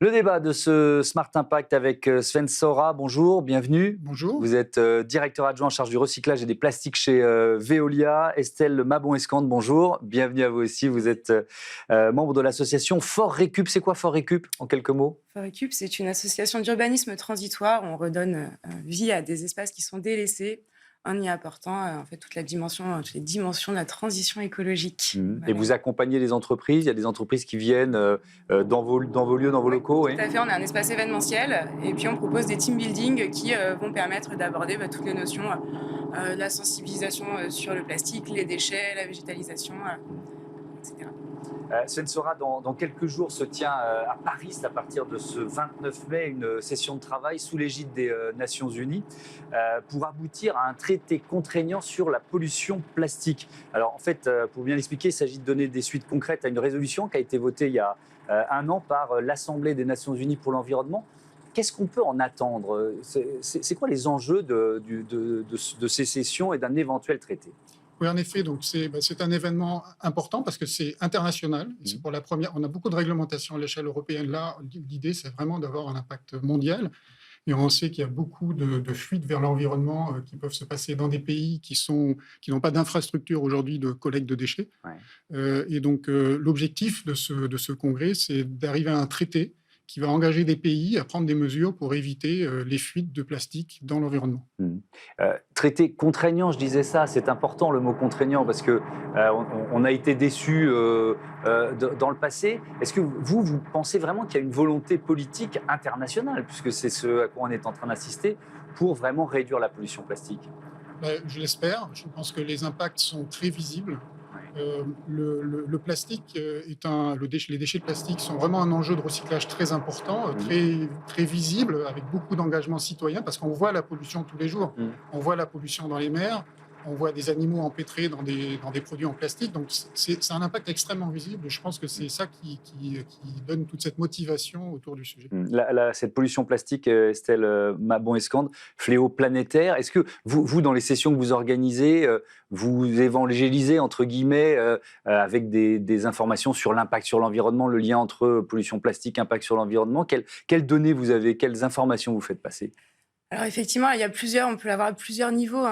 Le débat de ce Smart Impact avec Sven Sora, bonjour, bienvenue. Bonjour. Vous êtes directeur adjoint en charge du recyclage et des plastiques chez Veolia. Estelle Mabon-Escande, bonjour, bienvenue à vous aussi. Vous êtes membre de l'association Fort Récup. C'est quoi Fort Récup, en quelques mots? Fort Récup, c'est une association d'urbanisme transitoire. On redonne vie à des espaces qui sont délaissés en y apportant en fait toutes les dimensions de la transition écologique. Et vous accompagnez les entreprises. Il y a des entreprises qui viennent dans vos lieux, dans vos locaux. Tout à fait, on a un espace événementiel et puis on propose des team building qui vont permettre d'aborder toutes les notions, la sensibilisation sur le plastique, les déchets, la végétalisation, etc. Sven Sora, dans quelques jours se tient à Paris, à partir de ce 29 mai, une session de travail sous l'égide des Nations Unies pour aboutir à un traité contraignant sur la pollution plastique. Alors en fait, pour bien l'expliquer, il s'agit de donner des suites concrètes à une résolution qui a été votée il y a un an par l'Assemblée des Nations Unies pour l'environnement. Qu'est-ce qu'on peut en attendre? C'est quoi les enjeux de ces sessions et d'un éventuel traité? Oui, en effet, donc c'est un événement important parce que c'est international. C'est pour la première. On a beaucoup de réglementations à l'échelle européenne. Là, l'idée, c'est vraiment d'avoir un impact mondial. Et on sait qu'il y a beaucoup de fuites vers l'environnement qui peuvent se passer dans des pays qui n'ont pas d'infrastructure aujourd'hui de collecte de déchets. Ouais. Et donc, l'objectif de ce congrès, c'est d'arriver à un traité qui va engager des pays à prendre des mesures pour éviter les fuites de plastique dans l'environnement. Traité contraignant, je disais ça, c'est important le mot contraignant parce que on a été déçus dans le passé. Est-ce que vous pensez vraiment qu'il y a une volonté politique internationale, puisque c'est ce à quoi on est en train d'assister, pour vraiment réduire la pollution plastique? Je l'espère. Je pense que les impacts sont très visibles. Le plastique les déchets de plastique sont vraiment un enjeu de recyclage très important, très visible, avec beaucoup d'engagement citoyen, parce qu'on voit la pollution tous les jours. On voit la pollution dans les mers, on voit des animaux empêtrés dans des produits en plastique. Donc c'est un impact extrêmement visible. Et je pense que c'est ça qui donne toute cette motivation autour du sujet. Cette pollution plastique, Estelle Mabon-Escande, fléau planétaire. Est-ce que vous, dans les sessions que vous organisez, vous évangélisez, entre guillemets, avec des informations sur l'impact sur l'environnement, le lien entre pollution plastique, impact sur l'environnement? Quelles données vous avez? Quelles informations vous faites passer? Alors effectivement, on peut l'avoir à plusieurs niveaux.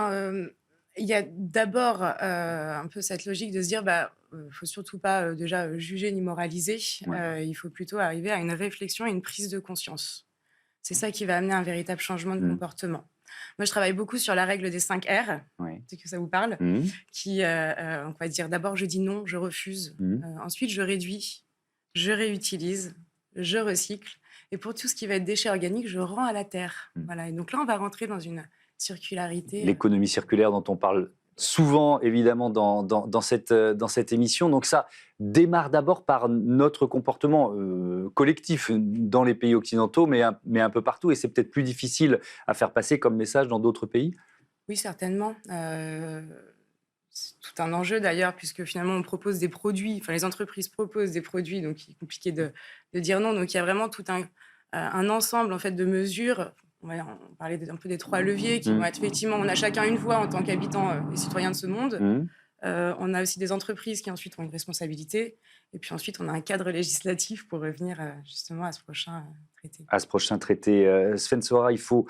Il y a d'abord un peu cette logique de se dire faut surtout pas déjà juger ni moraliser. Il faut plutôt arriver à une réflexion et une prise de conscience. C'est ça qui va amener un véritable changement de comportement. Moi, je travaille beaucoup sur la règle des 5 R, c'est que ça vous parle, qui, on va dire d'abord je dis non, je refuse, ensuite je réduis, je réutilise, je recycle, et pour tout ce qui va être déchets organiques, je rends à la terre. Voilà. Et donc là, on va rentrer dans une circularité. L'économie circulaire dont on parle souvent, évidemment, dans cette émission. Donc ça démarre d'abord par notre comportement collectif dans les pays occidentaux, mais un peu partout. Et c'est peut-être plus difficile à faire passer comme message dans d'autres pays? Oui, certainement. C'est tout un enjeu d'ailleurs, puisque finalement on propose des produits, les entreprises proposent des produits, donc il est compliqué de dire non. Donc il y a vraiment tout un ensemble en fait, de mesures. On parlait un peu des 3 leviers qui vont être effectivement, on a chacun une voix en tant qu'habitants et citoyens de ce monde. On a aussi des entreprises qui ensuite ont une responsabilité. Et puis ensuite, on a un cadre législatif pour revenir justement à ce prochain traité. À ce prochain traité. Sven Sora, il faut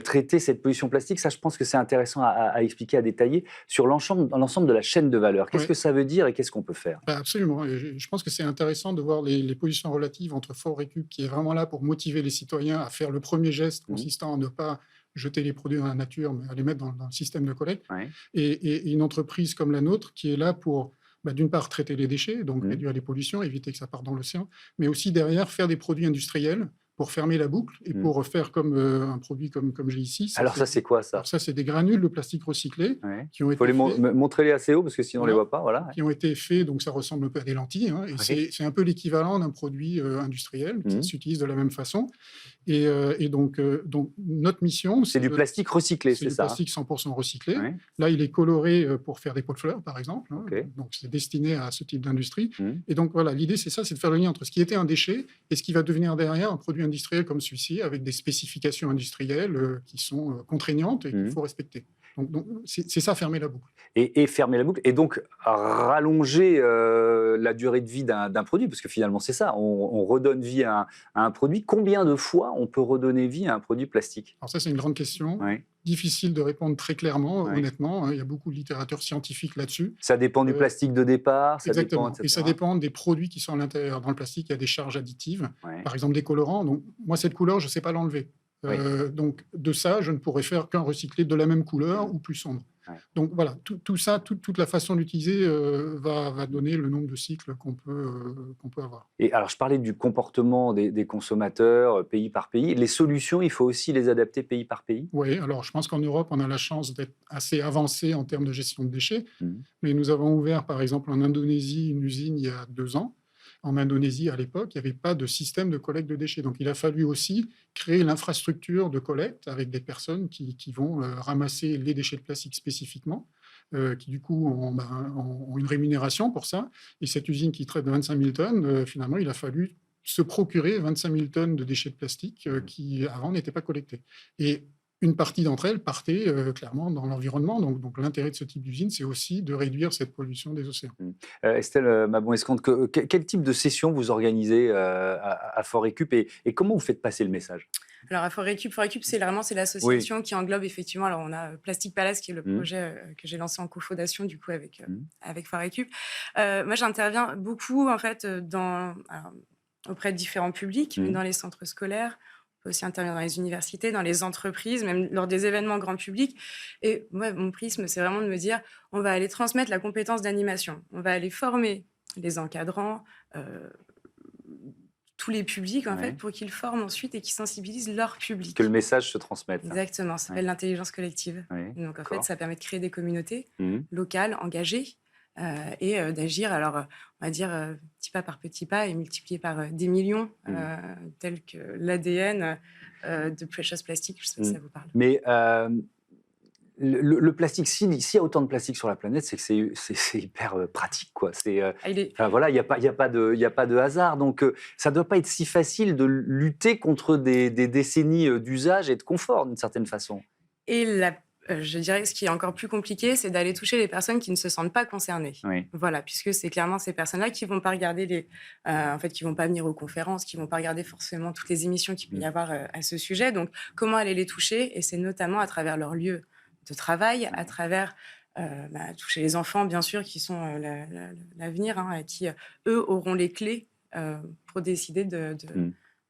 traiter cette pollution plastique. Ça, je pense que c'est intéressant à expliquer, à détailler, sur l'ensemble de la chaîne de valeur. Qu'est-ce que ça veut dire et qu'est-ce qu'on peut faire? Absolument. Je pense que c'est intéressant de voir les positions relatives entre Fort Récup, qui est vraiment là pour motiver les citoyens à faire le premier geste consistant à ne pas jeter les produits dans la nature, mais à les mettre dans le système de collecte. Et une entreprise comme la nôtre qui est là pour, d'une part, traiter les déchets, donc réduire les pollutions, éviter que ça parte dans l'océan, mais aussi derrière faire des produits industriels pour fermer la boucle et pour faire comme un produit comme j'ai ici. Alors ça, c'est quoi ça? Alors ça, c'est des granules de plastique recyclés qui ont été faits. Il faut montrer-les assez haut parce que sinon on ne les voit pas. Voilà. Qui ont été faits, donc ça ressemble un peu à des lentilles. Et c'est un peu l'équivalent d'un produit industriel qui s'utilise de la même façon. Et donc, notre mission... C'est du plastique recyclé, c'est ça? C'est du plastique 100% recyclé. Là, il est coloré pour faire des pots de fleurs, par exemple. Donc, c'est destiné à ce type d'industrie. Et donc, voilà, l'idée, c'est ça, c'est de faire le lien entre ce qui était un déchet et ce qui va devenir derrière un produit industriel comme celui-ci, avec des spécifications industrielles qui sont contraignantes et qu'il faut respecter. Donc c'est ça, fermer la boucle. Et fermer la boucle, et donc rallonger la durée de vie d'un produit, parce que finalement c'est ça, on redonne vie à un produit. Combien de fois on peut redonner vie à un produit plastique? Alors ça, c'est une grande question. Oui. Difficile de répondre très clairement, Oui. honnêtement. Il y a beaucoup de littérature scientifique là-dessus. Ça dépend du plastique de départ, ça Exactement. dépend, Et ça etc. dépend des produits qui sont à l'intérieur. Dans le plastique, il y a des charges additives, Ouais. par exemple des colorants. Donc, moi, cette couleur, je ne sais pas l'enlever. Oui. Donc, de ça, je ne pourrais faire qu'un recyclé de la même couleur ou plus sombre. Ouais. Donc, voilà, tout ça, toute la façon d'utiliser va donner le nombre de cycles qu'on peut avoir. Et alors, je parlais du comportement des consommateurs, pays par pays. Les solutions, il faut aussi les adapter pays par pays? Oui, alors je pense qu'en Europe, on a la chance d'être assez avancé en termes de gestion de déchets. Mhm. Mais nous avons ouvert, par exemple, en Indonésie, une usine il y a 2 ans. En Indonésie, à l'époque, il n'y avait pas de système de collecte de déchets. Donc, il a fallu aussi créer l'infrastructure de collecte avec des personnes qui vont ramasser les déchets de plastique spécifiquement, qui du coup ont une rémunération pour ça. Et cette usine qui traite de 25 000 tonnes, finalement, il a fallu se procurer 25 000 tonnes de déchets de plastique qui, avant, n'étaient pas collectés. Et une partie d'entre elles partait clairement dans l'environnement. Donc l'intérêt de ce type d'usine, c'est aussi de réduire cette pollution des océans. Estelle Mabon-Escompte, quel type de session vous organisez à Forécup, et comment vous faites passer le message? Alors à Forécup, c'est l'association qui englobe effectivement. Alors on a Plastic Palace qui est le projet que j'ai lancé en cofondation du coup avec Forécup. Moi j'interviens beaucoup en fait auprès de différents publics, mais dans les centres scolaires. On peut aussi intervenir dans les universités, dans les entreprises, même lors des événements grand public. Et moi, mon prisme, c'est vraiment de me dire, on va aller transmettre la compétence d'animation. On va aller former les encadrants, tous les publics, en fait, pour qu'ils forment ensuite et qu'ils sensibilisent leur public. Que le message se transmette. Exactement, ça s'appelle l'intelligence collective. Oui, donc, en fait, ça permet de créer des communautés locales, engagées, et d'agir, alors on va dire petit pas et multiplié par des millions, tels que l'ADN de Precious Plastic, je sais pas si ça vous parle. Mais le plastique, s'il y a autant de plastique sur la planète, c'est que c'est hyper pratique, quoi. Voilà, il n'y a pas de hasard, donc ça ne doit pas être si facile de lutter contre des décennies d'usage et de confort, d'une certaine façon. Et je dirais que ce qui est encore plus compliqué, c'est d'aller toucher les personnes qui ne se sentent pas concernées. Oui. Voilà, puisque c'est clairement ces personnes-là qui vont pas regarder qui vont pas venir aux conférences, qui vont pas regarder forcément toutes les émissions qu'il peut y avoir à ce sujet. Donc, comment aller les toucher? Et c'est notamment à travers leur lieu de travail, à travers toucher les enfants, bien sûr, qui sont l'avenir, qui, eux, auront les clés pour décider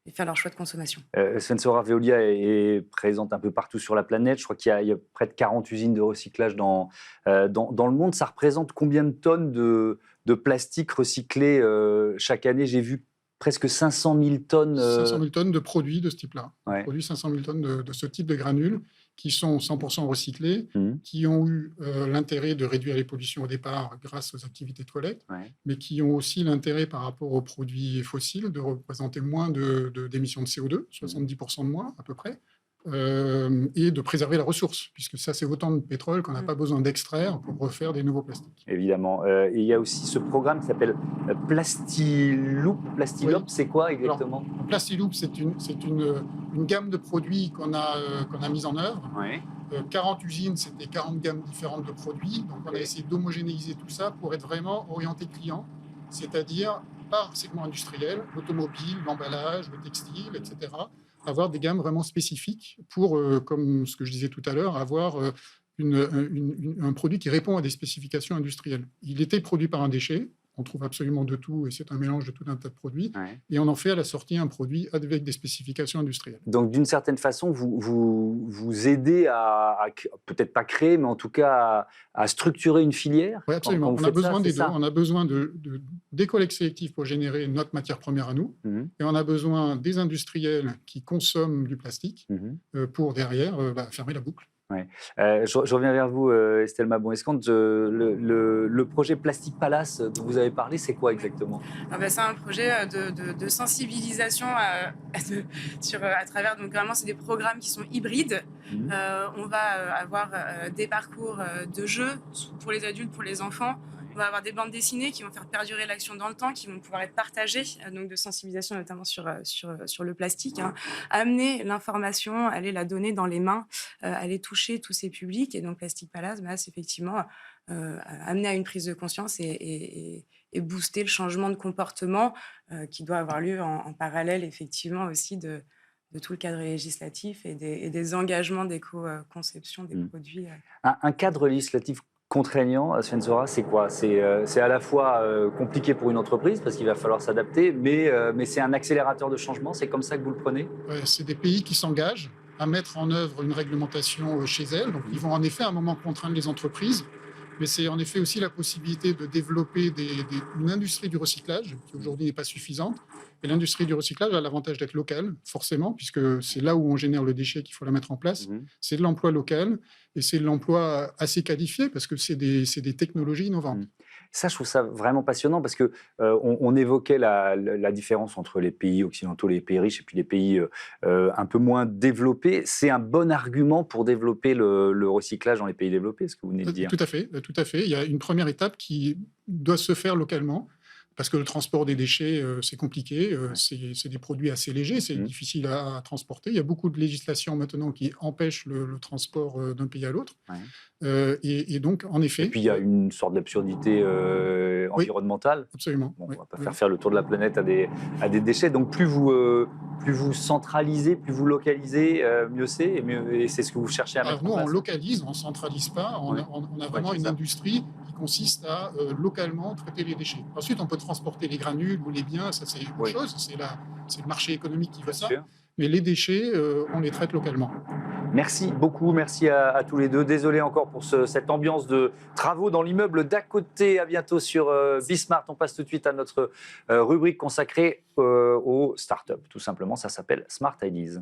et faire leur choix de consommation. Sensora Veolia est présente un peu partout sur la planète. Je crois qu'il y a près de 40 usines de recyclage dans le monde. Ça représente combien de tonnes de plastique recyclé chaque année? J'ai vu presque 500 000 tonnes. 500 000 tonnes de produits de ce type-là. Ouais. Produits 500 000 tonnes de ce type de granules qui sont 100% recyclés, qui ont eu l'intérêt de réduire les pollutions au départ grâce aux activités de collecte, mais qui ont aussi l'intérêt par rapport aux produits fossiles de représenter moins d'émissions de CO2, 70% de moins à peu près, et de préserver la ressource, puisque ça, c'est autant de pétrole qu'on n'a pas besoin d'extraire pour refaire des nouveaux plastiques. Évidemment. Et il y a aussi ce programme qui s'appelle Plastiloop. Plastiloop, c'est quoi exactement? Alors, Plastiloop, c'est une gamme de produits qu'on a mise en œuvre. 40 usines, c'était 40 gammes différentes de produits. Donc, on a essayé d'homogénéiser tout ça pour être vraiment orienté client, c'est-à-dire par segment industriel, l'automobile, l'emballage, le textile, etc., avoir des gammes vraiment spécifiques pour, comme ce que je disais tout à l'heure, avoir un produit qui répond à des spécifications industrielles. Il était produit par un déchet, on trouve absolument de tout, et c'est un mélange de tout un tas de produits, et on en fait à la sortie un produit avec des spécifications industrielles. Donc d'une certaine façon, vous aidez à peut-être pas créer, mais en tout cas à structurer une filière? Oui, absolument. On a besoin des deux. On a besoin des collectes sélectives pour générer notre matière première à nous, et on a besoin des industriels qui consomment du plastique pour derrière fermer la boucle. Ouais. Je reviens vers vous, Estelle Mabon-Escompte. Le projet Plastic Palace dont vous avez parlé, c'est quoi exactement? C'est un projet de sensibilisation à travers, donc vraiment c'est des programmes qui sont hybrides. On va avoir des parcours de jeux pour les adultes, pour les enfants, On va avoir des bandes dessinées qui vont faire perdurer l'action dans le temps, qui vont pouvoir être partagées, donc de sensibilisation notamment sur le plastique. Hein. Amener l'information, aller la donner dans les mains, aller toucher tous ces publics. Et donc Plastic Palace, c'est effectivement amener à une prise de conscience et booster le changement de comportement qui doit avoir lieu en parallèle effectivement aussi de tout le cadre législatif et des engagements d'éco-conception des produits. Un cadre législatif contraignant, Sven-Zora, c'est quoi? C'est à la fois compliqué pour une entreprise parce qu'il va falloir s'adapter, mais c'est un accélérateur de changement. C'est comme ça que vous le prenez? C'est des pays qui s'engagent à mettre en œuvre une réglementation chez elles. Donc, ils vont en effet à un moment contraindre les entreprises, mais c'est en effet aussi la possibilité de développer une industrie du recyclage qui aujourd'hui n'est pas suffisante. Et l'industrie du recyclage a l'avantage d'être locale, forcément, puisque c'est là où on génère le déchet qu'il faut la mettre en place. C'est de l'emploi local et c'est de l'emploi assez qualifié parce que c'est des technologies innovantes. Ça, je trouve ça vraiment passionnant parce que on évoquait la différence entre les pays occidentaux, les pays riches et puis les pays un peu moins développés. C'est un bon argument pour développer le recyclage dans les pays développés, ce que vous venez de dire. Tout à fait, tout à fait. Il y a une première étape qui doit se faire localement. Parce que le transport des déchets, c'est compliqué, c'est des produits assez légers, c'est difficile à transporter. Il y a beaucoup de législations maintenant qui empêchent le transport d'un pays à l'autre. Et donc, en effet... Et puis, il y a une sorte d'absurdité environnementale. Absolument. Bon, on ne va pas faire le tour de la planète à des déchets. Donc, plus vous centralisez, plus vous localisez, mieux c'est. Et c'est ce que vous cherchez à mettre en place. Nous, on localise, on ne centralise pas. On a vraiment une industrie qui consiste à localement traiter les déchets. Ensuite, on peut transporter les granules ou les biens, ça c'est autre chose, c'est le marché économique qui veut ça. Mais les déchets, on les traite localement. Merci beaucoup, merci à tous les deux. Désolé encore pour cette ambiance de travaux dans l'immeuble d'à côté. À bientôt sur Bismart. On passe tout de suite à notre rubrique consacrée aux startups. Tout simplement, ça s'appelle Smart Ideas.